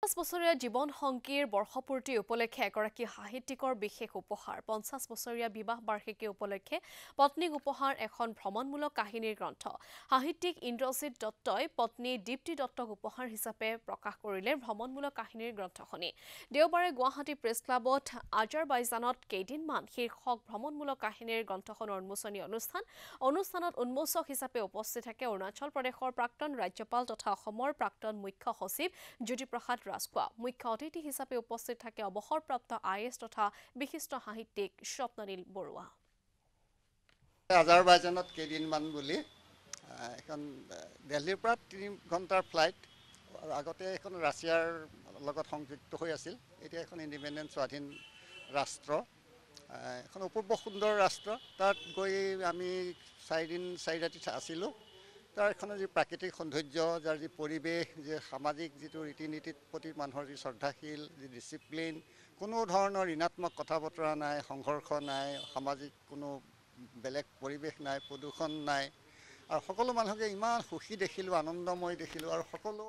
৫০ বছৰীয়া জীৱন সংগীৰ বৰ্ষপূৰ্তি উপলক্ষে এগৰাকী সাহিত্যিকৰ বিশেষ উপহাৰ ৫০ বছৰীয়া বিবাহ বাৰ্ষিকী উপলক্ষে পত্নীক উপহাৰ এখন ভ্ৰমণমূলক কাহিনীৰ গ্ৰন্থ সাহিত্যিক ইন্দ্ৰজিৎ দত্তই পত্নী দীপ্তি দত্তক উপহাৰ হিচাপে প্ৰকাশ কৰিলে ভ্ৰমণমূলক কাহিনীৰ গ্ৰন্থখনি দেওবাৰে গুৱাহাটী প্ৰেছ ক্লাবত আজাৰবাইজানত কেইদিনমান শীৰ্ষক ভ্ৰমণমূলক কাহিনীৰ গ্ৰন্থখনৰ উন্মোচনী অনুষ্ঠানত উন্মোচক হিচাপে উপস্থিত থাকে অৰুণাচল প্ৰদেশৰ প্ৰাক্তন ৰাজ্যপাল তথা অসমৰ প্ৰাক্তন মুখ্য সচিব জ্যোতিপ্ৰসাদ ৰাজখোৱা মুখ্য অতিথি হিচাপে উপস্থিত থাকে অৱসৰপ্ৰাপ্ত আইএছ তথা বিশিষ্ট সাহিত্যিক স্বপ্ননীল বৰুৱা আজাৰবাইজানত কেইদিনমান বুলি এখন দিল্লীৰ পৰা ৩ ঘণ্টাৰ ফ্লাইট আৰু আগতে এখন ৰাছিয়াৰ লগত সংযুক্ত হৈ আছিল এতিয়া এখন ইণ্ডিপেণ্ডেণ্ট স্বাধীন ৰাষ্ট্ৰ এখন অপূৰ্ব সুন্দৰ ৰাষ্ট্ৰ তাত গৈ আমি 4 দিন 4 ৰাতি আছিলোঁ তাৰ এখনৰ যি প্ৰাকৃতিক সৌন্দৰ্য যাৰ যি পৰিৱেশ যে সামাজিক যিটো ৰীতি নীতিৰ প্ৰতি মানুহৰ যি শ্ৰদ্ধাশীল যি ডিচিপ্লিন কোনো ধৰণৰ ঋণাত্মক কথা বতৰা নাই সংঘৰ্ষ নাই সামাজিক কোনো বেলেগ পৰিৱেশ নাই প্ৰদূষণ নাই আৰু সকলো মানুহকে ইমান সুখী দেখিলোঁ আনন্দময় দেখিলোঁ আৰু সকলো